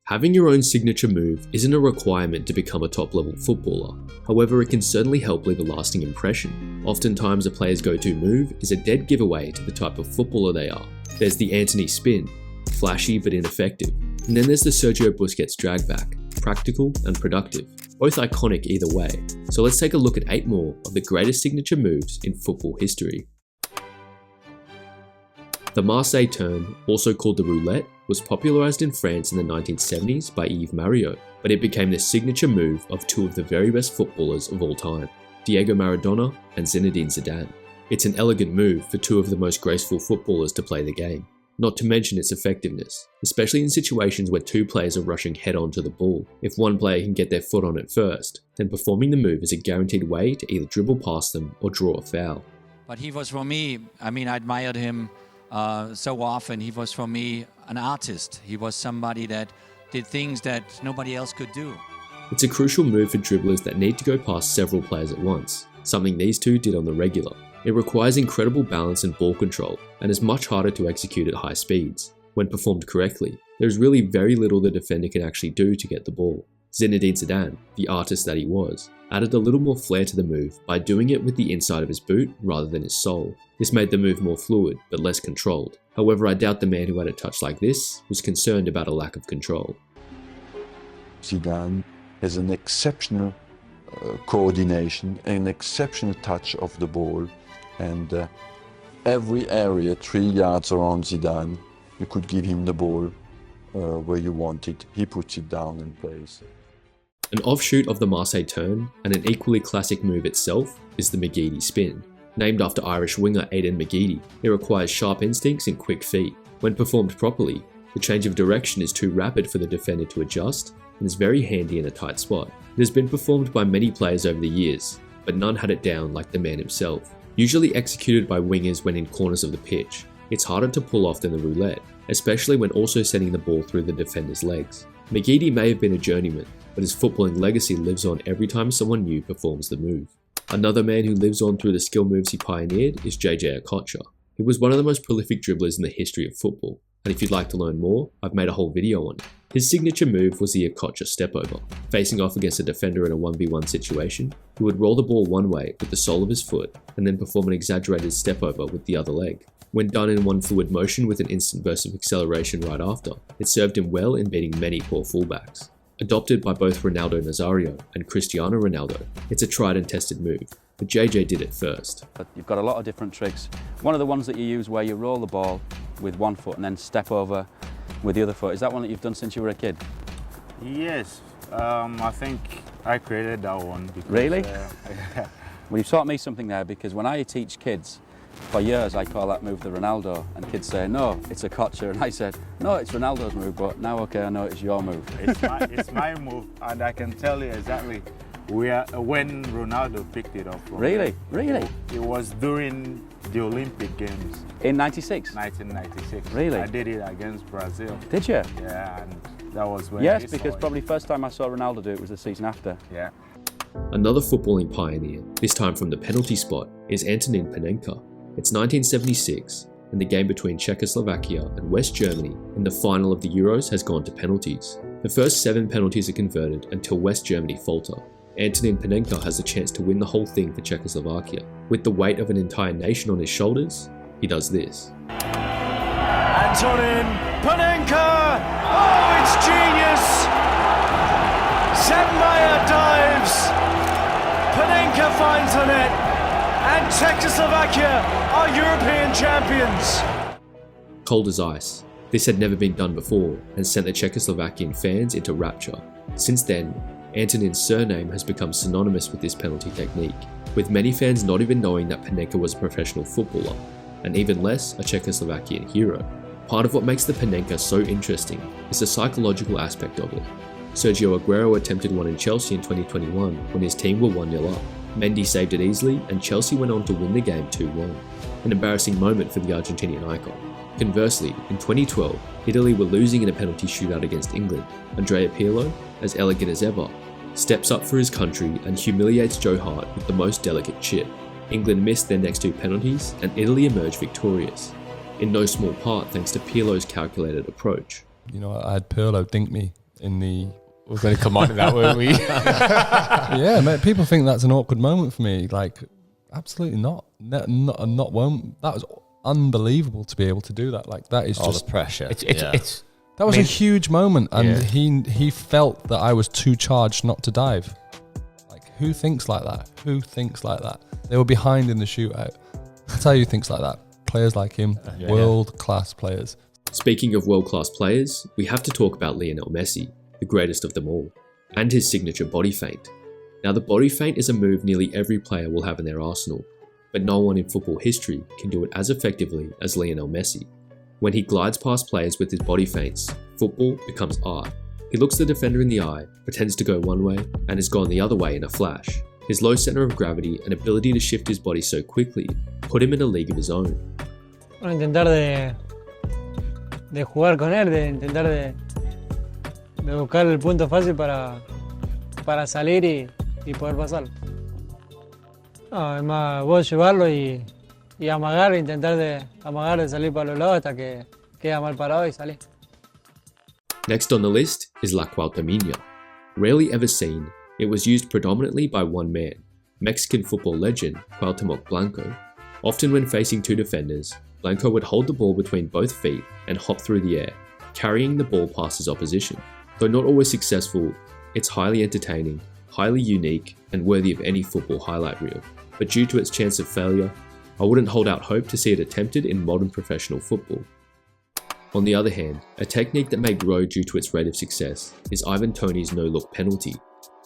Having your own signature move isn't a requirement to become a top-level footballer. However, it can certainly help leave a lasting impression. Oftentimes, a player's go-to move is a dead giveaway to the type of footballer they are. There's the Antony spin, flashy but ineffective. And then there's the Sergio Busquets drag back, practical and productive, both iconic either way. So let's take a look at 8 more of the greatest signature moves in football history. The Marseille turn, also called the roulette, was popularised in France in the 1970s by Yves Mariot, but it became the signature move of 2 of the very best footballers of all time, Diego Maradona and Zinedine Zidane. It's an elegant move for 2 of the most graceful footballers to play the game, not to mention its effectiveness, especially in situations where 2 players are rushing head-on to the ball. If one player can get their foot on it first, then performing the move is a guaranteed way to either dribble past them or draw a foul. But he was, for me, I admired him so often. He was, for me, an artist. He was somebody that did things that nobody else could do. It's a crucial move for dribblers that need to go past several players at once, something these 2 did on the regular. It requires incredible balance and ball control, and is much harder to execute at high speeds. When performed correctly, there is really very little the defender can actually do to get the ball. Zinedine Zidane, the artist that he was, added a little more flair to the move by doing it with the inside of his boot rather than his sole. This made the move more fluid, but less controlled. However, I doubt the man who had a touch like this was concerned about a lack of control. Zidane has an exceptional coordination, an exceptional touch of the ball, and every area 3 yards around Zidane, you could give him the ball where you want it. He puts it down and plays. An offshoot of the Marseille turn, and an equally classic move itself, is the McGeady spin. Named after Irish winger Aidan McGeady, it requires sharp instincts and quick feet. When performed properly, the change of direction is too rapid for the defender to adjust, and is very handy in a tight spot. It has been performed by many players over the years, but none had it down like the man himself. Usually executed by wingers when in corners of the pitch, it's harder to pull off than the roulette, especially when also sending the ball through the defender's legs. McGeady may have been a journeyman, but his footballing legacy lives on every time someone new performs the move. Another man who lives on through the skill moves he pioneered is JJ Okocha. He was one of the most prolific dribblers in the history of football, and if you'd like to learn more, I've made a whole video on it. His signature move was the Okocha step-over. Facing off against a defender in a 1v1 situation, he would roll the ball one way with the sole of his foot, and then perform an exaggerated step-over with the other leg. When done in one fluid motion with an instant burst of acceleration right after, it served him well in beating many poor fullbacks. Adopted by both Ronaldo Nazario and Cristiano Ronaldo, it's a tried and tested move, but JJ did it first. But you've got a lot of different tricks. One of the ones that you use where you roll the ball with one foot and then step over with the other foot, is that one that you've done since you were a kid? Yes, I think I created that one. Because, really? Well, you've taught me something there, because when I teach kids, for years I call that move the Ronaldo, and kids say, no, it's a Okocha, and I said, no, it's Ronaldo's move, but now, okay, I know it's your move. It's my move, and I can tell you exactly when Ronaldo picked it up. Really? Really? It was during the Olympic Games. In 96? 1996. Really? I did it against Brazil. Did you? Yeah, and that was when yes, because probably first time I saw Ronaldo do it was the season after. Yeah. Another footballing pioneer, this time from the penalty spot, is Antonin Panenka. It's 1976, and the game between Czechoslovakia and West Germany in the final of the Euros has gone to penalties. The first 7 penalties are converted until West Germany falter. Antonin Panenka has a chance to win the whole thing for Czechoslovakia. With the weight of an entire nation on his shoulders, he does this. Antonin Panenka! Oh, it's genius! Sepp Maier dives! Panenka finds the net! And Czechoslovakia are European champions! Cold as ice. This had never been done before and sent the Czechoslovakian fans into rapture. Since then, Antonin's surname has become synonymous with this penalty technique, with many fans not even knowing that Panenka was a professional footballer, and even less a Czechoslovakian hero. Part of what makes the Panenka so interesting is the psychological aspect of it. Sergio Aguero attempted one in Chelsea in 2021 when his team were 1-0 up. Mendy saved it easily, and Chelsea went on to win the game 2-1. An embarrassing moment for the Argentinian icon. Conversely, in 2012, Italy were losing in a penalty shootout against England. Andrea Pirlo, as elegant as ever, steps up for his country and humiliates Joe Hart with the most delicate chip. England missed their next 2 penalties, and Italy emerged victorious, in no small part thanks to Pirlo's calculated approach. You know, I had Pirlo dink me We're going to come on to that, weren't we? Yeah, mate, people think that's an awkward moment for me. Like, absolutely not. Not one. That was unbelievable to be able to do that. Like, that is all just the pressure. That was a huge moment, and he felt that I was too charged not to dive. Like, who thinks like that? Who thinks like that? They were behind in the shootout. That's how you thinks like that. Players like him, world-class players. Speaking of world-class players, we have to talk about Lionel Messi, the greatest of them all, and his signature body feint. Now, the body feint is a move nearly every player will have in their arsenal, but no one in football history can do it as effectively as Lionel Messi. When he glides past players with his body feints, football becomes art. He looks the defender in the eye, pretends to go one way, and is gone the other way in a flash. His low center of gravity and ability to shift his body so quickly put him in a league of his own. Bueno, intentar de jugar con él, de intentar de buscar el punto fácil para salir y poder pasarlo. No, es más, vos llevarlo y amagar, intentar de amagar de salir para los lados hasta que queda mal parado y salir. Next on the list is La Cuauhtémoc. Rarely ever seen, it was used predominantly by one man, Mexican football legend Cuauhtémoc Blanco. Often when facing two defenders, Blanco would hold the ball between both feet and hop through the air, carrying the ball past his opposition. Though not always successful, it's highly entertaining, highly unique, and worthy of any football highlight reel. But due to its chance of failure, I wouldn't hold out hope to see it attempted in modern professional football. On the other hand, a technique that may grow due to its rate of success is Ivan Toney's no-look penalty.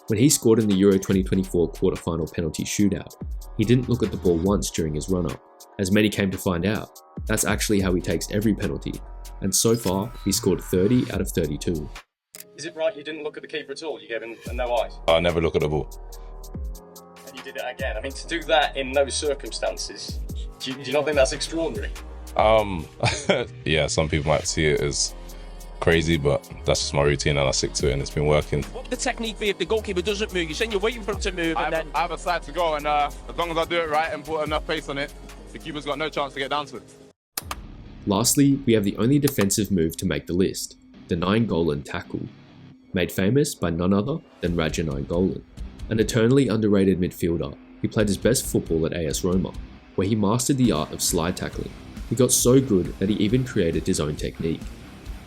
When he scored in the Euro 2024 quarter-final penalty shootout, he didn't look at the ball once during his run-up. As many came to find out, that's actually how he takes every penalty, and so far, he scored 30 out of 32. Is it right you didn't look at the keeper at all? You gave him no eyes? I never look at the ball. And you did it again. I mean, to do that in those circumstances, do you not think that's extraordinary? Yeah, some people might see it as crazy, but that's just my routine and I stick to it and it's been working. What would the technique be if the goalkeeper doesn't move? You're saying you're waiting for him to move and then... I have a side to go and as long as I do it right and put enough pace on it, the keeper's got no chance to get down to it. Lastly, we have the only defensive move to make the list, the Nainggolan tackle, made famous by none other than Radja Nainggolan, an eternally underrated midfielder who played his best football at AS Roma, where he mastered the art of slide tackling. He got so good that he even created his own technique.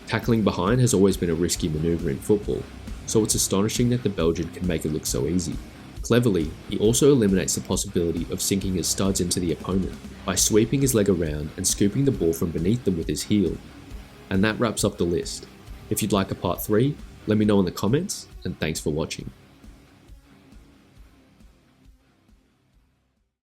Tackling behind has always been a risky manoeuvre in football, so it's astonishing that the Belgian can make it look so easy. Cleverly, he also eliminates the possibility of sinking his studs into the opponent by sweeping his leg around and scooping the ball from beneath them with his heel. And that wraps up the list. If you'd like a part 3, let me know in the comments, and thanks for watching.